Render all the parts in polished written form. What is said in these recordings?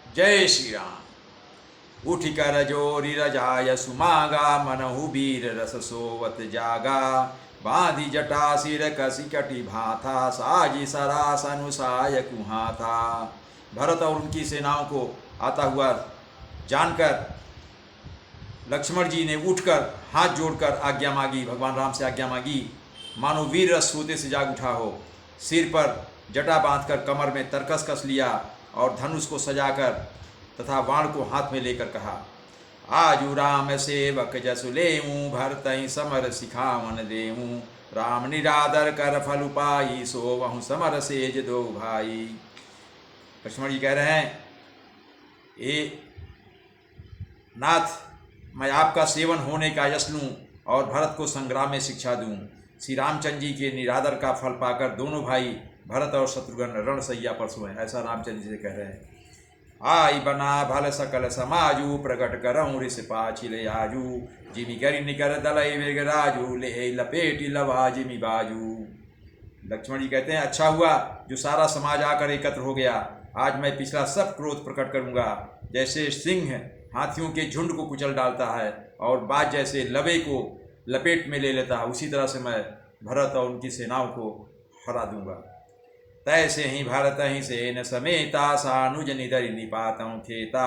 जय श्री राम। उठ कर जोरी रजाय सुमागा, मनहु वीर रस सोवत जागा। बांधी जटा सिर कसी कटी भाथा, साजी सरास अनुसाय कुहा था। भरत और उनकी सेनाओं को आता हुआ जानकर लक्ष्मण जी ने उठकर हाथ जोड़कर आज्ञा मांगी, भगवान राम से आज्ञा मांगी। मानो वीर रस सोते से जाग उठा हो। सिर पर जटा बांधकर कमर में तरकस कस लिया और धनुष को सजाकर तथा बाण को हाथ में लेकर कहा, आजू राम सेवक जसु लेऊं, भरतहि समर सिखावन देऊं। राम निरादर कर फल पाई, सो वहु समर सेज दो भाई। लक्ष्मण जी कह रहे हैं, ए नाथ, मैं आपका सेवन होने का यश लूँ और भरत को संग्राम में शिक्षा दूँ। श्री रामचंद्र जी के निरादर का फल पाकर दोनों भाई भरत और शत्रुघ्न रणसैया पर सोए, ऐसा रामचंद्र जी से कह रहे हैं। आई बना भल सकल समाजू, प्रकट करऊँ ऋष पाचिल आजू। जिमि करि निकर दलई वेग राजू, ले लपेटी लवा जिमि बाजू। लक्ष्मण जी कहते हैं, अच्छा हुआ जो सारा समाज आकर एकत्र हो गया। आज मैं पिछला सब क्रोध प्रकट करूंगा। जैसे सिंह हाथियों के झुंड को कुचल डालता है और बाज जैसे लवे को लपेट में ले लेता है, उसी तरह से मैं भरत और उनकी सेनाओं को हरा दूंगा। तैसे ही भरत ही सेन समेता, सानुज निधरि निपातौ खेता।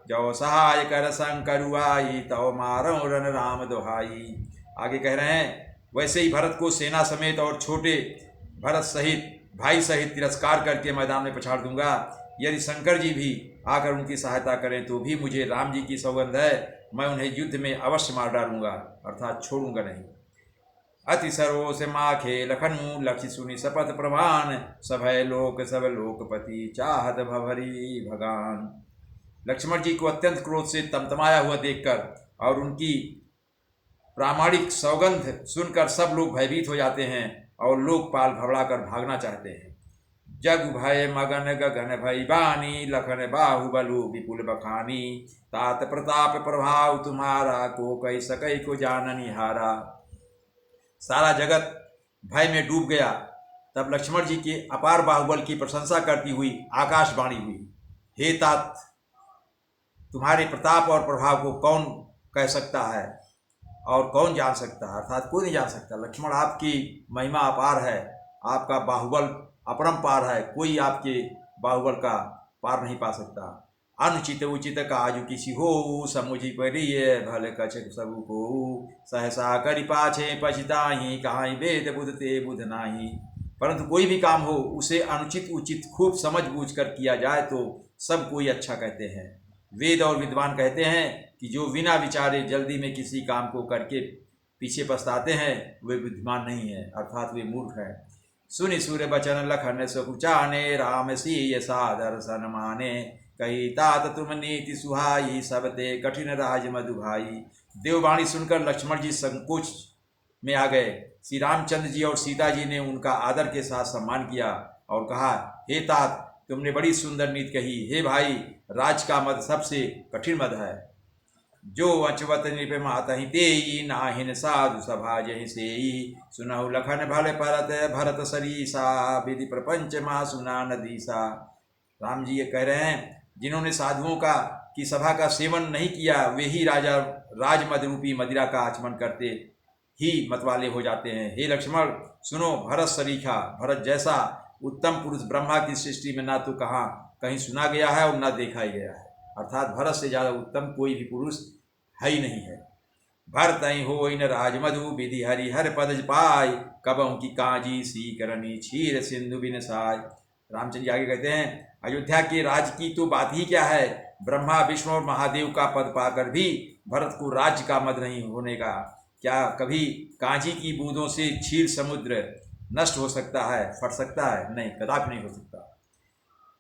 जो सहाय कर शंकर आई, तव मारो रन राम दोहाई। आगे कह रहे हैं, वैसे ही भरत को सेना समेत और छोटे भरत सहित भाई सहित तिरस्कार करके मैदान में पछाड़ दूंगा। यदि शंकर जी भी आकर उनकी सहायता करें तो भी मुझे राम जी की सौगंध है, मैं उन्हें युद्ध में अवश्य मार डालूंगा, अर्थात छोड़ूंगा नहीं। अति सरोस माखे लखनऊ, लक्ष्य सुनि शपथ प्रभान। सभय लोक सब लोकपति, चाहत भवरी भगान। लक्ष्मण जी को अत्यंत क्रोध से तमतमाया हुआ देखकर और उनकी प्रामाणिक सौगंध सुनकर सब लोग भयभीत हो जाते हैं और लोकपाल घबराकर भागना चाहते हैं। जग भय मगन गगन भई बानी, लखन बाहुबलु विपुल बखानी। तात प्रताप प्रभाव तुम्हारा, को कही सकई को जाननी हारा। सारा जगत भय में डूब गया। तब लक्ष्मण जी के अपार बाहुबल की प्रशंसा करती हुई आकाशवाणी हुई, हे तात, तुम्हारे प्रताप और प्रभाव को कौन कह सकता है और कौन जान सकता है, अर्थात कोई नहीं जान सकता। लक्ष्मण, आपकी महिमा अपार है, आपका बाहुबल अपरंपार है, कोई आपके बाहुबल का पार नहीं पा सकता। अनुचित उचित काजु किसी हो, समुझि परिय भल कछक सबु को। सहसा करि पाछे पछिताहि, कहाई वेद बुध ते बुध नाही। परंतु कोई भी काम हो उसे अनुचित उचित खूब समझ बूझ कर किया जाए तो सब कोई अच्छा कहते हैं। वेद और विद्वान कहते हैं कि जो बिना विचारे जल्दी में किसी काम को करके पीछे पछताते हैं वे बुद्धिमान नहीं है, अर्थात वे मूर्ख है। सुनि सूर्य बचन लखन सकुचाने, राम सीय सादर सन माने। कही तात तुम नीति सुहाई, सब ते कठिन राज मधु भाई। देववाणी सुनकर लक्ष्मण जी संकोच में आ गए। श्री रामचंद्र जी और सीता जी ने उनका आदर के साथ सम्मान किया और कहा, हे तात, तुमने बड़ी सुंदर नीति कही। हे भाई, राज का मद सबसे कठिन मद है। जो अचवत नृप मातहि तेई, नाहिन साधु सभा जहि सेई। सुनहु लखन भले परत, भरत सरीसा। विधि प्रपंच मा सुना नदीसा। राम जी ये कह रहे हैं, जिन्होंने साधुओं का की सभा का सेवन नहीं किया वे ही राजा राजमद रूपी मदिरा का आचमन करते ही मतवाले हो जाते हैं। हे लक्ष्मण, सुनो, भरत सरीखा, भरत जैसा उत्तम पुरुष ब्रह्मा की सृष्टि में ना तो कहाँ कहीं सुना गया है और ना देखा ही गया है, अर्थात भरत से ज़्यादा उत्तम कोई भी पुरुष है ही नहीं है। भरत हो इन राजमधु, विधि हरि हर पद पाय। कबहु की काजी सी करनी, क्षीर सिंधु बिन साय। रामचंद्र जी आगे कहते हैं, अयोध्या के राज की तो बात ही क्या है, ब्रह्मा विष्णु और महादेव का पद पाकर भी भरत को राज्य का मद नहीं होने का। क्या कभी कांची की बूंदों से क्षीर समुद्र नष्ट हो सकता है, फट सकता है? नहीं, कदापि नहीं हो सकता।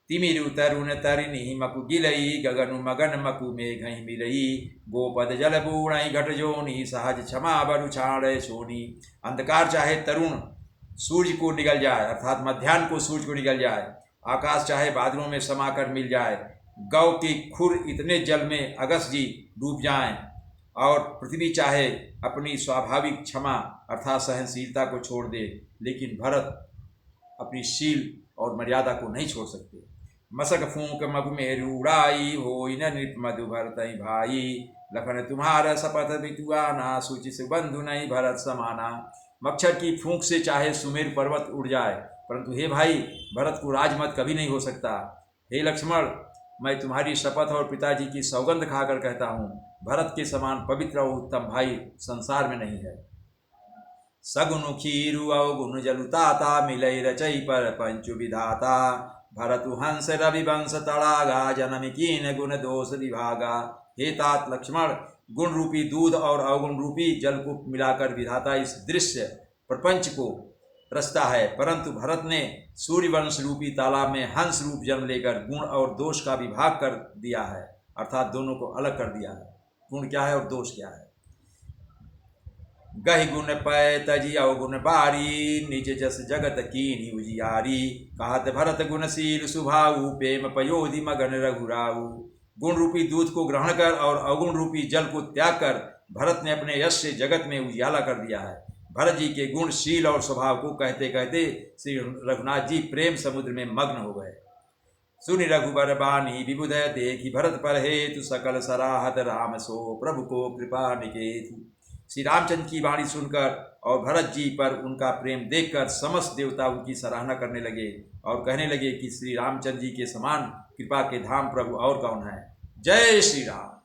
तिमिरु तरुण तरिणी मकु गिलई, गगनु मगन मकु मेघहि मिलई। गोपद जल बूढ़ई घट जोनी, सहज क्षमा बरु छाड़ सोनी। अंधकार चाहे तरुण सूर्य को निगल जाए, अर्थात मध्याह्न को सूर्य को निगल जाए, आकाश चाहे बादलों में समाकर मिल जाए, गौ के खुर इतने जल में अगस्त जी डूब जाएं, और पृथ्वी चाहे अपनी स्वाभाविक क्षमा अर्थात सहनशीलता को छोड़ दे, लेकिन भरत अपनी शील और मर्यादा को नहीं छोड़ सकते। मसक फूंक मगु मेरु उड़ाई, होई न नृप मधु भरतहि भाई। लखन तुम्हारा शपथ बितुआना, सूचि सुबंधु नहीं भरत समाना। मच्छर की फूंक से चाहे सुमेरु पर्वत उड़ जाए, परंतु हे भाई भरत को राजमत कभी नहीं हो सकता। हे लक्ष्मण, मैं तुम्हारी शपथ और पिताजी की सौगंध खाकर कहता हूँ, भरत के समान पवित्र और उत्तम भाई संसार में नहीं है। सगुनु खीरु अवगुण जलुताता, मिलई रचई पर पंचु विधाता। भरतु हंस रविवंश तड़ागा, जनम कीन गुण दोष विभागा। हे तात लक्ष्मण, गुण रूपी दूध और अवगुण रूपी जल को मिलाकर विधाता इस दृश्य प्रपंच को रचता है, परंतु भरत ने सूर्यवंश रूपी तालाब में हंस रूप जन्म लेकर गुण और दोष का विभाग कर दिया है, अर्थात दोनों को अलग कर दिया है। गुण क्या है और दोष क्या है। गहि गुण पय तजी अवगुण बारी, निज जस जगत कीन्ही उजियारी। कहत भरत गुणशील सुभाऊ, प्रेम पयोधि मगन रघुराऊ। गुण रूपी दूध को ग्रहण कर और अवगुण रूपी जल को त्याग कर भरत ने अपने यश से जगत में उजियाला कर दिया है। भरत जी के गुण, शील और स्वभाव को कहते कहते श्री रघुनाथ जी प्रेम समुद्र में मग्न हो गए। सुनि रघुबर बानी विबुधय देखी, भरत पर हेतु सकल सराहत। राम सो प्रभु को कृपा निकेतु। श्री रामचंद्र की वाणी सुनकर और भरत जी पर उनका प्रेम देखकर समस्त देवता उनकी सराहना करने लगे और कहने लगे कि श्री रामचंद्र जी के समान कृपा के धाम प्रभु और कौन है। जय श्री राम।